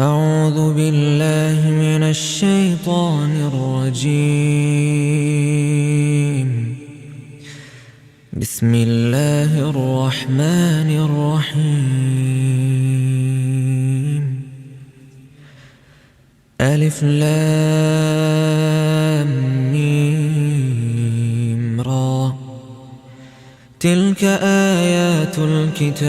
أعوذ بالله من الشيطان الرجيم. بسم الله الرحمن الرحيم. ألف لام ميم را. تلك آيات الكتاب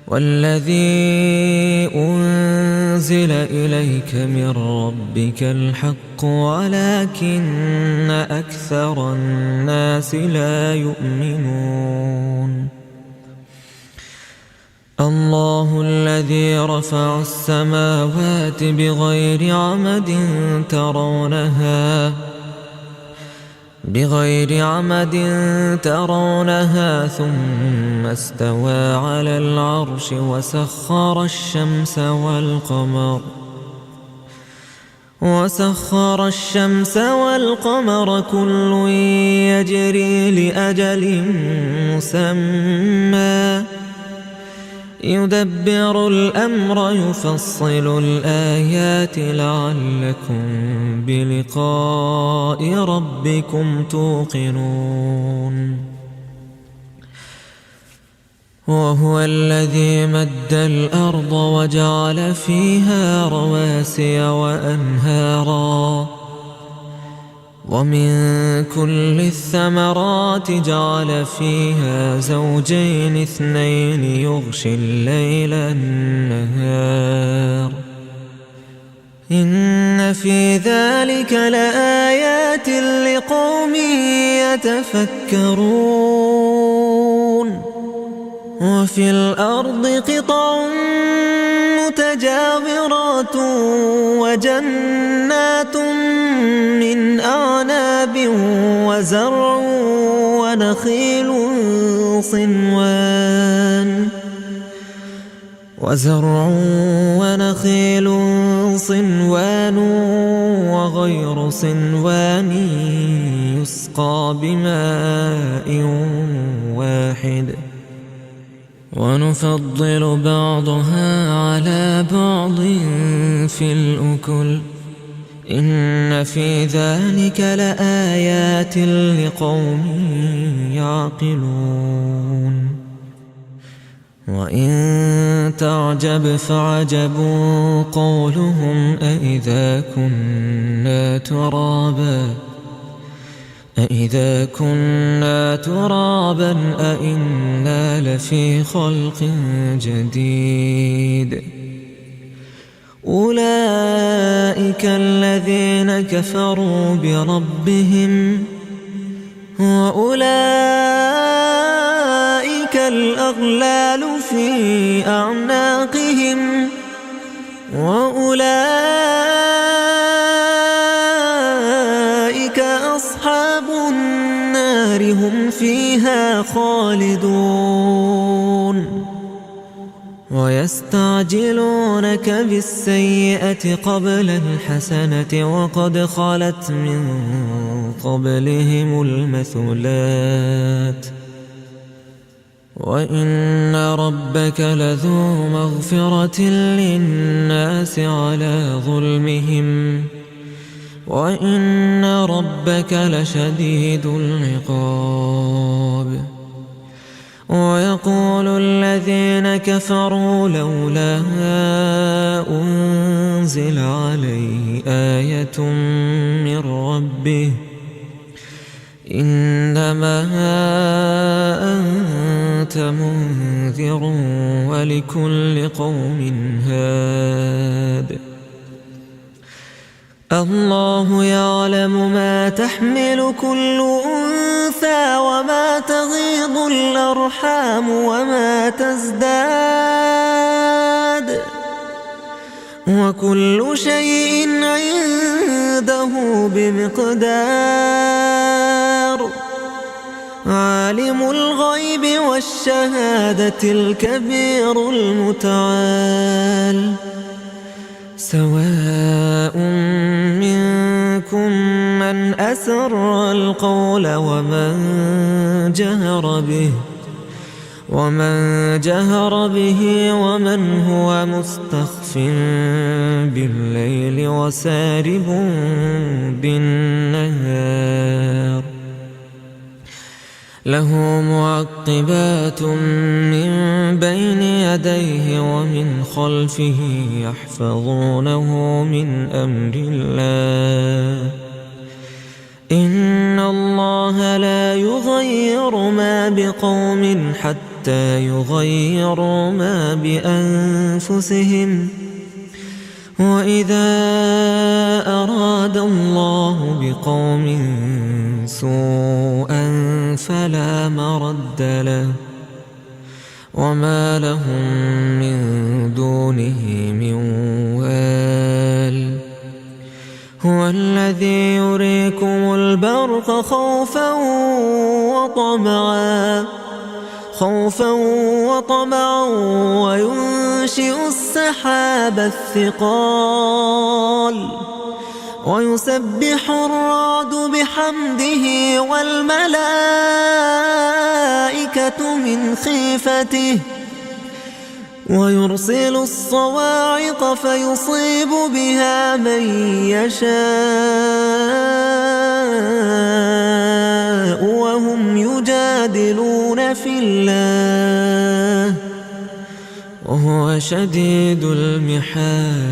والذي أنزل إليك من ربك الحق ولكن أكثر الناس لا يؤمنون. الله الذي رفع السماوات بغير عمد ترونها ثم استوى على العرش وسخر الشمس والقمر كل يجري لأجل مسمى يدبر الأمر يفصل الآيات لعلكم بلقاء ربكم توقنون. وهو الذي مد الأرض وجعل فيها رواسي وأنهارا ومن كل الثمرات جعل فيها زوجين اثنين يغشي الليل النهار إن في ذلك لآيات لقوم يتفكرون. وفي الأرض قطع متجاورات وجنات من أعناب وزرع ونخيل صنوان وغير صنوان يسقى بماء واحد ونفضل بعضها على بعض في الأكل إن في ذلك لآيات لقوم يعقلون. وإن تعجب فعجب قولهم أإذا كنا ترابا أإنا لفي خلق جديد. أولئك الذين كفروا بربهم وأولئك الأغلال في أعناقهم وأولئك أصحاب النار هم فيها خالدون. ويستعجلونك بالسيئة قبل الحسنة وقد خلت من قبلهم المثلات وإن ربك لذو مغفرة للناس على ظلمهم وإن ربك لشديد العقاب. ويقول الذين كفروا لولا أنزل عليه آية من ربه إنما أنت منذر ولكل قوم هاد. الله يعلم ما تحمل كل أنثى وما تغيض الأرحام وما تزداد وكل شيء عنده بمقدار. عالم الغيب والشهادة الكبير المتعال. سواء منكم من أسر القول ومن جهر به ومن جهر به ومن هو مستخف بالليل وسارب بالنهار له معقبات من بين يديه ومن خلفه يحفظونه من أمر الله إن الله لا يغير ما بقوم حتى يغيروا ما بأنفسهم وإذا أراد الله بقوم سوءا فلا مرد له وما لهم من دونه من وال هو الذي يريكم البرق خوفا وطمعا وينشئ السحاب الثقال ويسبح الرعد بحمده والملائكة من خيفته ويرسل الصواعق فيصيب بها من يشاء وهم يجادلون في الله وهو شديد المحال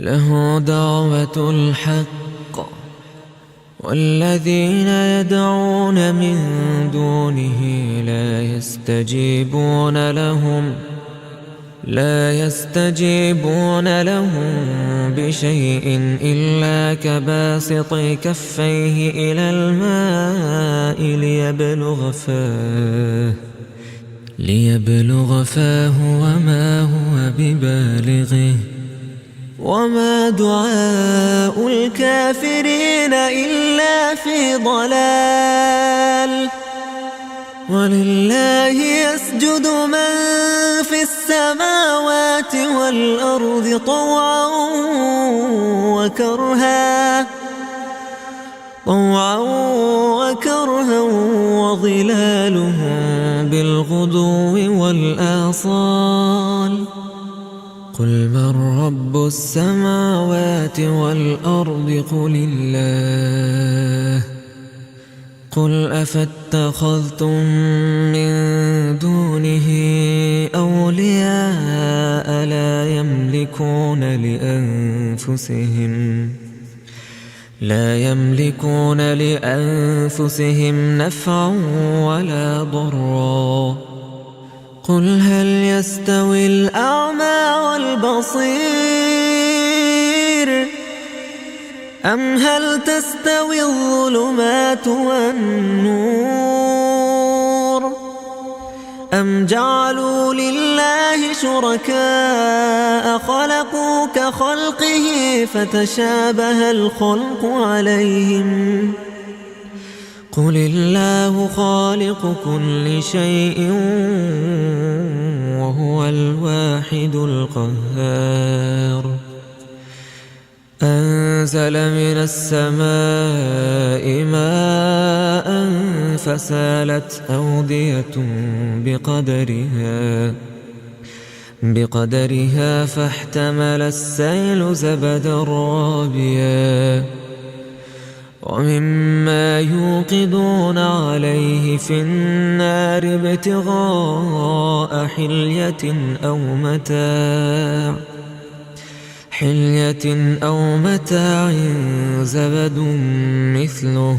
له دعوة الحق والذين يدعون من دونه لا يستجيبون لهم بشيء إلا كباسط كفيه إلى الماء ليبلغ فاه وما هو ببالغه وما دعاء الكافرين إلا في ضلال ولله يسجد من في السماوات والأرض طوعا وكرها وظلالهم بالغدو والآصال قل من رب السماوات والأرض قل الله قل أفاتخذتم من دونه أولياء لا يملكون لأنفسهم نفعا ولا ضرا قل هل يستوي الأعمى والبصير أم هل تستوي الظلمات والنور أم جعلوا لله شركاء خلقوا كخلقه فتشابه الخلق عليهم قل الله خالق كل شيء وهو الواحد القهار أنزل من السماء ماء فسالت أودية بقدرها فاحتمل السيل زبدا رابيا ومما يوقدون عليه في النار ابتغاء حلية أو متاع زبد مثله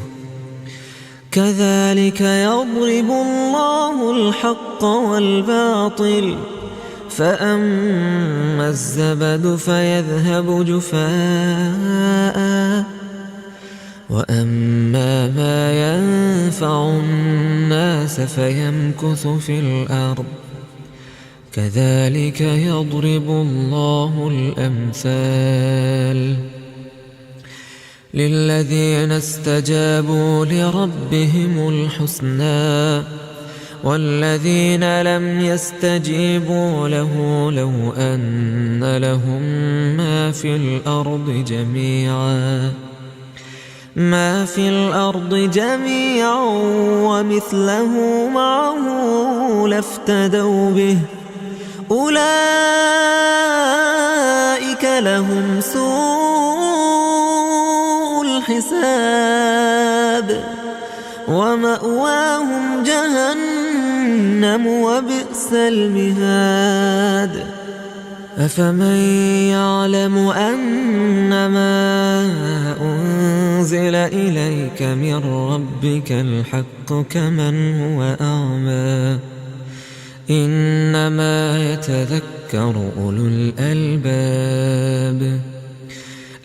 كذلك يضرب الله الحق والباطل فأما الزبد فيذهب جفاء وأما ما ينفع الناس فيمكث في الأرض كذلك يضرب الله الأمثال للذين استجابوا لربهم الحسنى والذين لم يستجيبوا له لو أن لهم ما في الأرض جميعا ما في الأرض جميعا ومثله معه لافتدوا به أولئك لهم سوء الحساب ومأواهم جهنم وبئس المهاد أفمن يعلم أنما أنزل إليك من ربك الحق كمن هو أعمى إنما يتذكر أولو الألباب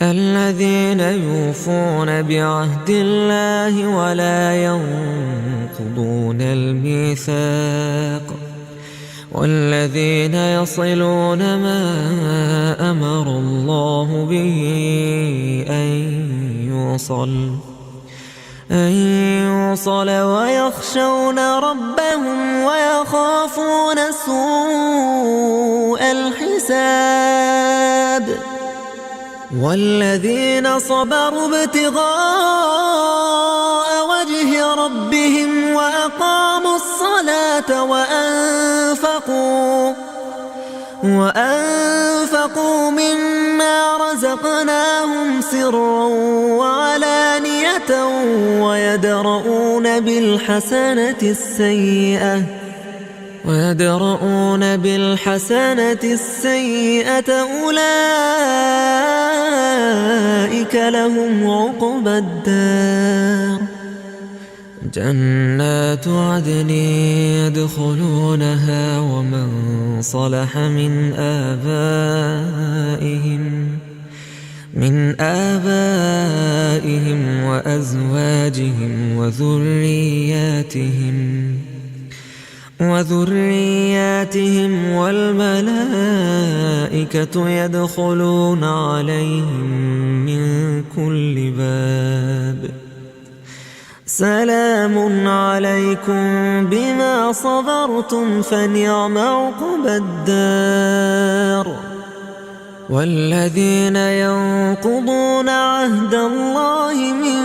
الذين يوفون بعهد الله ولا ينقضون الميثاق والذين يصلون ما أمر الله به أن يوصل ويخشون ربهم ويخافون سوء الحساب والذين صبروا ابتغاء وجه ربهم وأقاموا الصلاة وأنفقوا مما رزقناهم سرا وعلانية ويدرؤون بالحسنة السيئة أولئك لهم عقبى الدار جنات عدن يدخلونها ومن صلح من آبائهم وأزواجهم وذرياتهم والملائكة يدخلون عليهم من كل باب سلام عليكم بما صبرتم فنعم عقبى الدار والذين ينقضون عهد الله من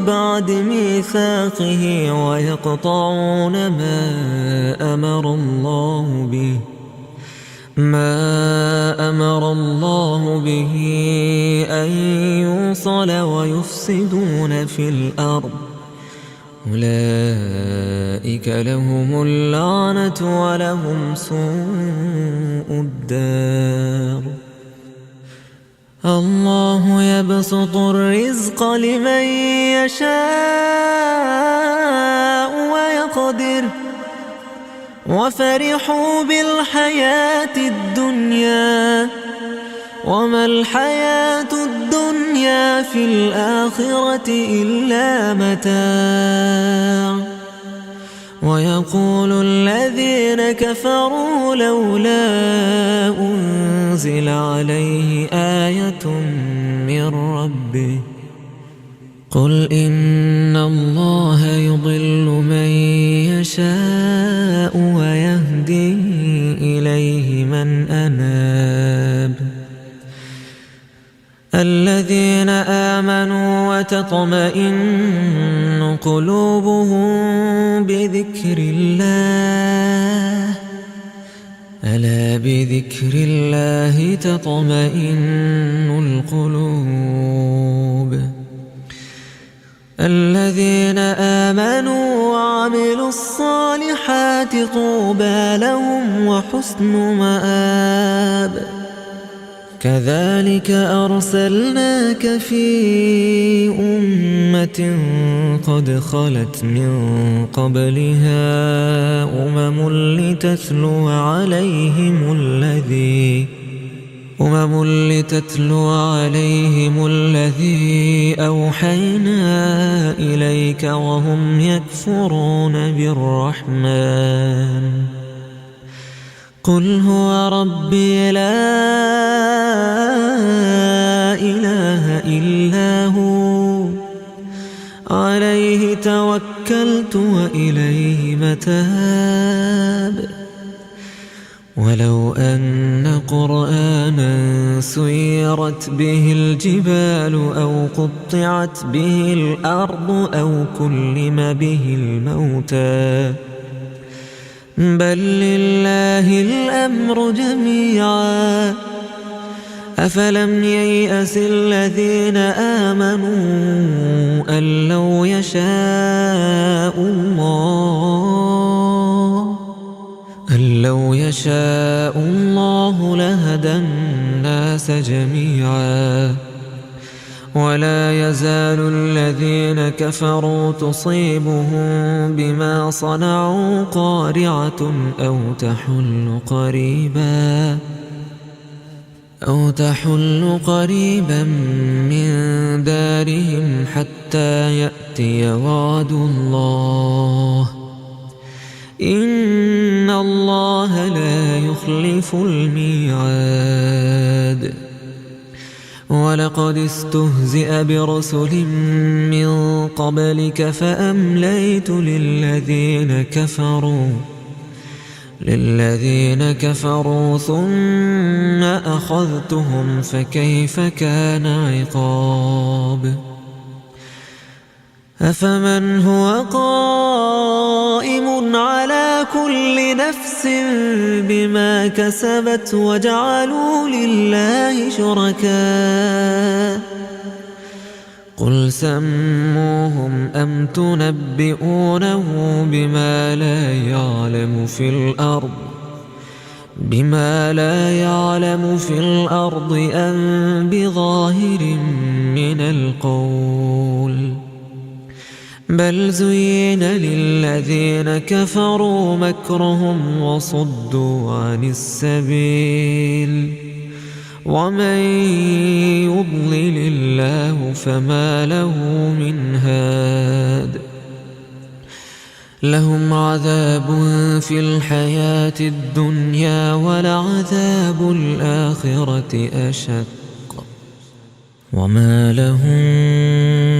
بعد ميثاقه ويقطعون ما أمر الله به أن يوصل ويفسدون في الأرض أولئك لهم اللعنة ولهم سوء الدار الله يبسط الرزق لمن يشاء ويقدر وفرحوا بالحياة الدنيا وما الحياة الدنيا في الآخرة إلا متاع ويقول الذين كفروا لولا أنزل عليه آية من ربه قل إن الله يضل من يشاء ويهدي إليه من أناب الذين آمنوا وتطمئن قلوبهم بذكر الله ألا بذكر الله تطمئن القلوب الذين آمنوا وعملوا الصالحات طوبى لهم وحسن مآب كذلك أرسلناك في أمة قد خلت من قبلها لتتلو عليهم الذي أوحينا إليك وهم يكفرون بالرحمن قل هو ربي لا إله إلا هو عليه توكلت وإليه متاب لو أن قرآنا سيرت به الجبال أو قطعت به الأرض أو كلم به الموتى بل لله الأمر جميعا أفلم ييأس الذين آمنوا أن لو يشاء الله لهدى الناس جميعا ولا يزال الذين كفروا تصيبهم بما صنعوا قارعة أو تحل قريبا من دارهم حتى يأتي وعد الله إن الله لا يخلف الميعاد ولقد استهزئ برسل من قبلك فأمليت للذين كفروا ثم أخذتهم فكيف كان عقاب أفمن هو قائم على كل نفس بما كسبت وجعلوا لله شركاء قل سموهم أم تنبئونه بما لا يعلم في الأرض أم بظاهر من القول بل زين للذين كفروا مكرهم وصدوا عن السبيل ومن يضلل الله فما له من هاد لهم عذاب في الحياة الدنيا ولعذاب الآخرة أشق وما لهم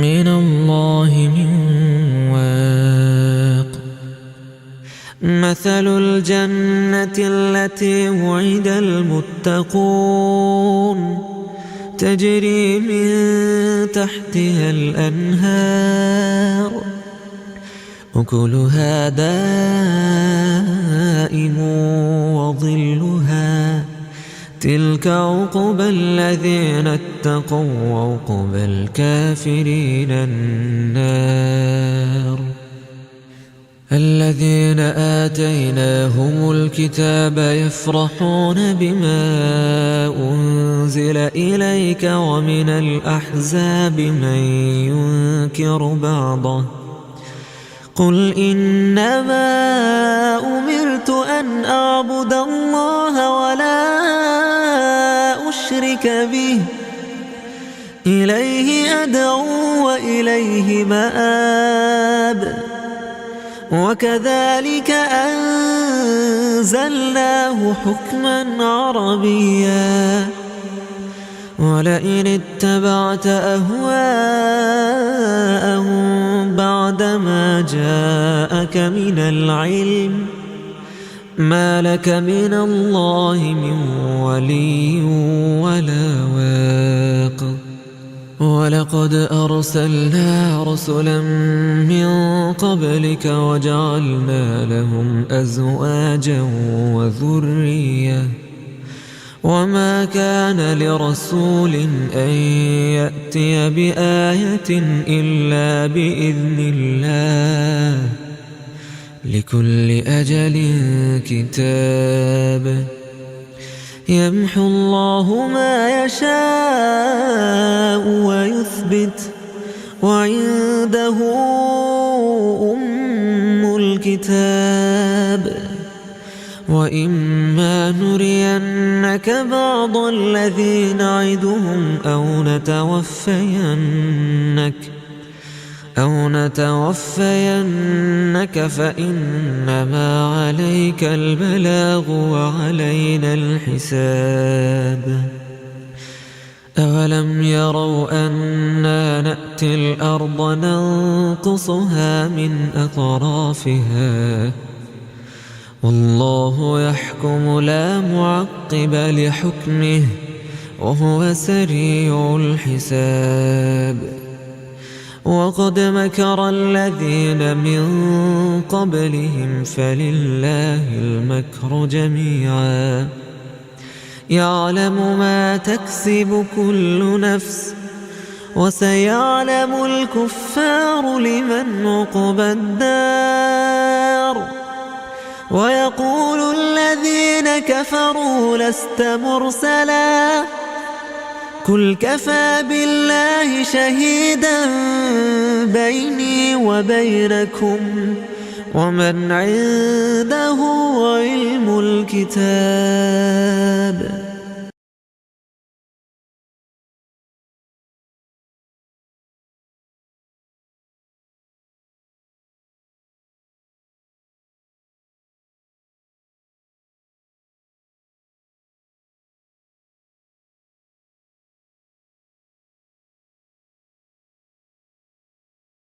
من الله من واق مثل الجنة التي وعد المتقون تجري من تحتها الأنهار أكلها دائم وظلها تلك عقبى الذين اتقوا وعقبى الكافرين النار الذين آتيناهم الكتاب يفرحون بما أنزل إليك ومن الأحزاب من ينكر بعضه قل إنما أمرت أن أعبد الله ولا أشرك به إليه أدعو وإليه مآب وكذلك أنزلناه حكما عربيا ولئن اتبعت أهواءهم بعدما جاءك من العلم ما لك من الله من ولي ولا واق ولقد أرسلنا رسلا من قبلك وجعلنا لهم أزواجا وذرية وما كان لرسول أن يأتي بآية إلا بإذن الله لكل أجل كتاب يمحو الله ما يشاء ويثبت وعنده أم الكتاب وإما نرينك بعض الذي نعدهم أو نتوفينك فإنما عليك البلاغ وعلينا الحساب أولم يروا أنا نأتي الأرض ننقصها من أطرافها والله يحكم لا معقب لحكمه وهو سريع الحساب. وقد مكر الذين من قبلهم فلله المكر جميعا يعلم ما تكسب كل نفس وسيعلم الكفار لمن عقبى الدار. ويقول الذين كفروا لست مرسلا قل كفى بالله شهيدا بيني وبينكم ومن عنده علم الكتاب.